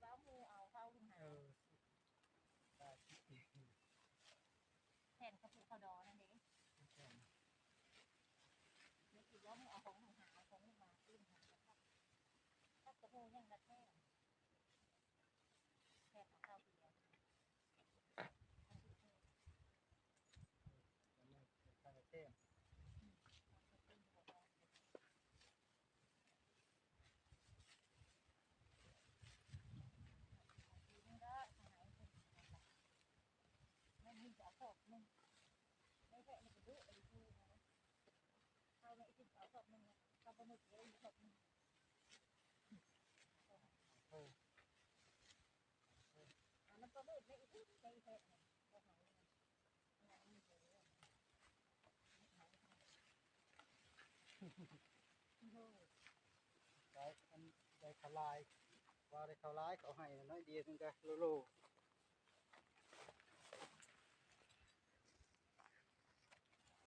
báo mua thau luôn hả ได้ที่ thènกระปุกเขาดอนั่นเองนี่คือว่าเอาของหาของมาขึ้นหาถ้ากระโปงยังกระแทกแทนเอาข้าวเปียก ทางเต้มไม่มีจะเอามึงไม่ใช่มันจะดุอะไรดูนะเอาไม่ติดเอาศพมึงเอาไปหมดเลยศพมึงมันก็ไม่ไม่อีกไม่แท้เนี่ยก็หายไม่เจอได้อันได้ทลายว่าได้ทลายเขาให้น้อยเดียวนึงก็โล